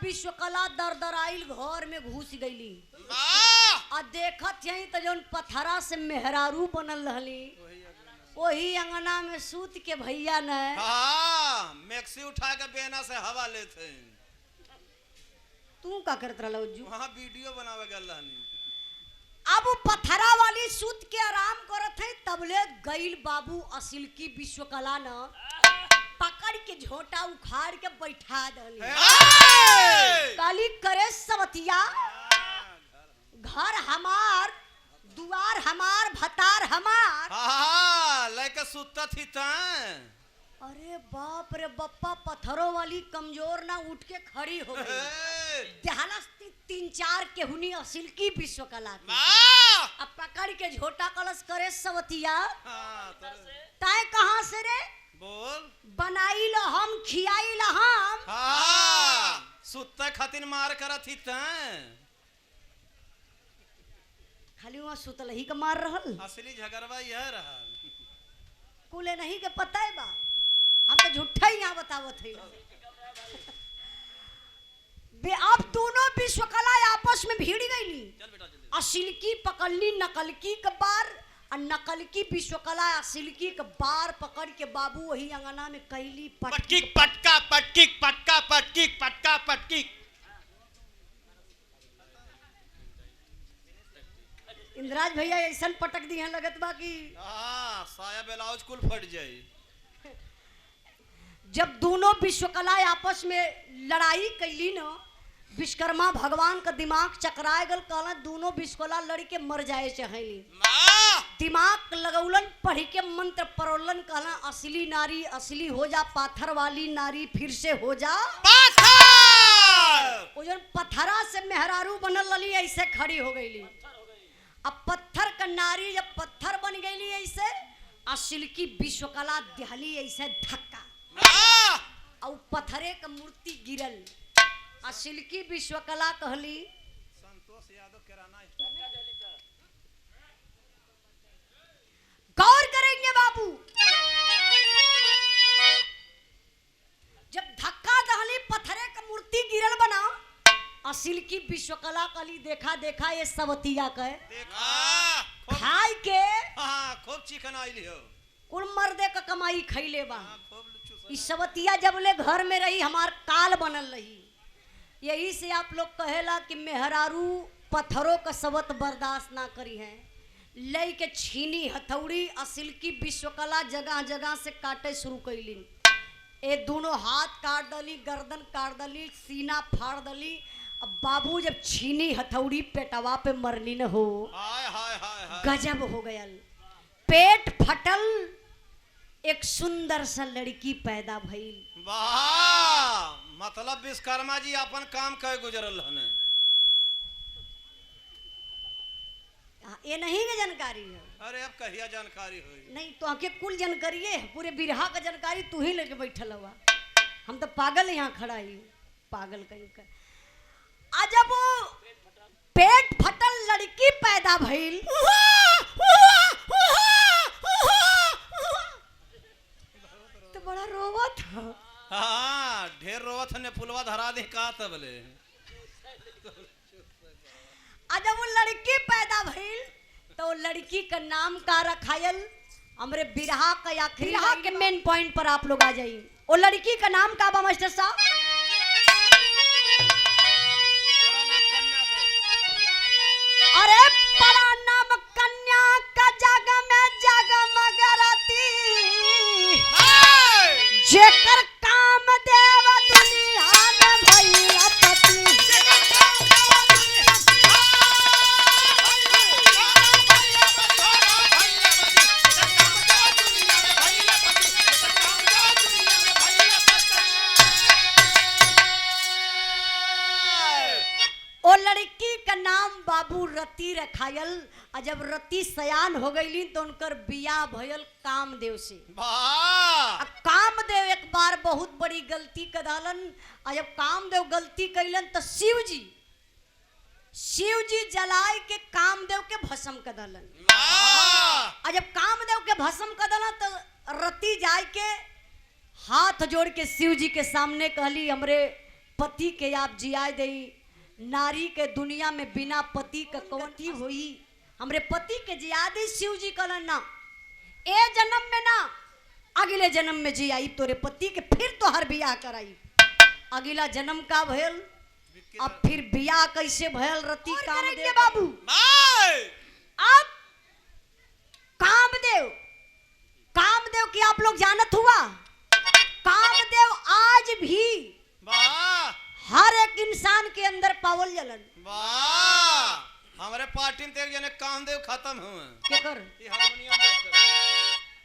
विश्वकला दरदराइल घर में घुस गईली आ देखत यही तो जौन पथरा से मेहरारू बनल रहली वही अंगना में सूत के भैया न मैक्सी उठा के बेना से हवा लेते। तू का करत रहला उज्जू? वहाँ वीडियो बनावे गल रहनी। अब वो पथरा वाली सूत के आराम करत है तबले गईल बाबू असिल की विश्वकला न पकड़ के झोटा उखाड़ के बैठा दली। काली करे सवतिया घर हमार दुआर हमार भतार हमार लेके सुता थी तां। अरे बाप रे बप्पा पत्थरों वाली कमजोर ना उठ के खड़ी हो गई। ध्यानस 3-4 केहुनी असिल की विश्वकला की अब पकड़ के झोटा कलश करे सवतिया ताए कहां से रे बोल बनाई ला हम खियाई ला हम सुत्ता खातिर मार करत थी तां। खाली वहां सुतल ही का मार रहल असली झगड़वा यह रहा कुले नहीं के पता है बा हम तो झूठा ही यहाँ बतावत है। बे अब दोनों विश्वकला आपस में भिड़ गईली। असिल की पकड़ली नकल की कबार और नकल की विश्वकला असिल की कबार पकड़ के बाबू वही अंगना में कैली पटकी पटका पटकी पटका पटकी पटका पटकी। इंद्राज भैया ऐसा पटक दी है लगत बा कि साया ब्लाउज कुल फट जाए। जब दोनों विश्वकला आपस में लड़ाई कैली न विश्वकर्मा भगवान का दिमाग चकराए गल कहला दोनों विश्वकला लड़ के मर जाए चाहेली। दिमाग लगौलन पढ़ी के मंत्र परोलन कहला असली नारी असली हो जा पाथर वाली नारी फिर से हो जा पाथर। वो जन पथरा से मेहरारू बनल लली ऐसे खड़ी हो गईली। अब पत्थर का नारी जब पत्थर बन गईली ऐसे असिल की विश्वकला दहली ऐसे धक्का और पत्थरे का मूर्ति गिरल। असिल की विश्वकला कहली संतोष यादव किराना गौर करेंगे बाबू जब धक्का दहली पत्थरे का मूर्ति गिरल बना असिल की विश्वकला कली देखा देखा ये सवतिया कहे खाई के खूब चिकन आइली हो कुल मर्दे का कमाई खैले बा। इस सवतिया जब ले घर में रही हमार काल बनल रही। यही से आप लोग कहेला कि मेहरारू पत्थरों का सबत बर्दाश्त ना करी है लई के छीनी हथौड़ी असिल की विश्वकला जगह जगह से काटे शुरू कैली। ए दोनों हाथ काट दली गर्दन काट दली सीना फाड़ दली। अब बाबू जब छीनी हथौड़ी पेटवा पे मरली न हो गजब हो गया। पेट फटल एक सुंदर सा लड़की पैदा भइल। वाह मतलब विश्वकर्मा जी अपन काम कह गुजरल हने। ये नहीं के जानकारी है। अरे अब कहिया जानकारी हुई नहीं तो आके कुल जानकारी है पूरे बिरहा का जानकारी तू ही लेके बैठल हुआ। हम तो पागल यहाँ खड़ा ही पागल कहीं का। जब वो पेट फटल लड़की पैदा भइल तो बड़ा रोवा था। ढेर रोवत ने फुलवा धरा दे का तबले। जब वो लड़की पैदा भइल तो लड़की का नाम का रखायल हमरे बिरहा का आखिरी बिरहा के मेन पॉइंट पर आप लोग आ जाइए। वो लड़की का नाम का बा मास्टर साहब? अरे बड़ा नाम कन्या का जग में जगमगरती जेकर काम देव दुनिया में भइला पति। ओ लड़की का नाम बाबू रति रखायल। और जब रति सयान हो गईली तो उनकर बियाह भयल कामदेव से। कामदेव एक बार बहुत बड़ी गलती कदालन। और जब कामदेव गलती कैलन तो शिव जी जलाए के कामदेव के भस्म कदलन। और जब कामदेव के भस्म कदलन तो रति जाए के हाथ जोड़ के शिव जी के सामने कहली हमरे पति के आप जिया दे, नारी के दुनिया में बिना पति का कवती हुई, हमरे पति के जिया दे। शिव जी कहलन ना, ए जन्म में ना, अगले जन्म में जियाई तोरे पति के, फिर तो हर बियाह कराई। अगला जन्म का भयल, अब फिर बियाह कैसे भयल रति कामदेव बाबू। अब कामदेव की आप लोग जानत हुआ, कामदेव आज भी हर एक इंसान के अंदर पावल जलन। वाह, हमारे पार्टी में तेरे जने कामदेव खत्म हुए। के कर? ये हारमोनियम बात कर।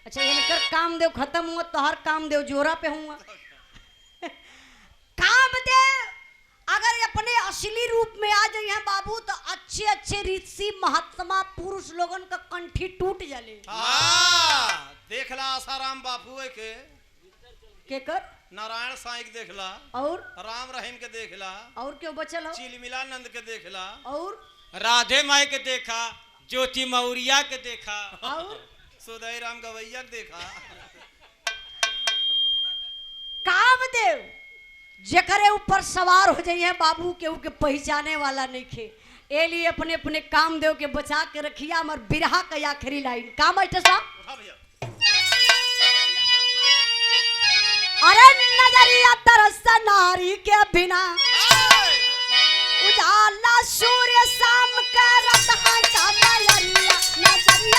अच्छा, इनकर कामदेव खत्म हुआ तो हर कामदेव जोरा पे हुआ। कामदेव अगर अपने असली रूप में आ जाए हैं बाबू, तो अच्छे अच्छे ऋषि महात्मा पुरुष लोगन का कंठी टूट जले। देखला आसाराम बापू के कर? नारायण साईं के देखला, और राम रहीम के देखला, और क्यों बचल हो? चिलमिलानंद के देखला, और राधे माई के देखा, ज्योति मौर्या के देखा, और सुदय राम गवैया के देखा। कामदेव जेकरे ऊपर सवार हो जाइए बाबू, केहू के पहचाने वाला नहीं खे। ए लिए अपने अपने कामदेव के बचा के रखिया। हमार बिरहा का आखिरी लाइन का मास्टर साहब, अरे नजरिया तरस नारी के बिना, उजाला सूर्य शाम का रतहा चांदरिया, नजरिया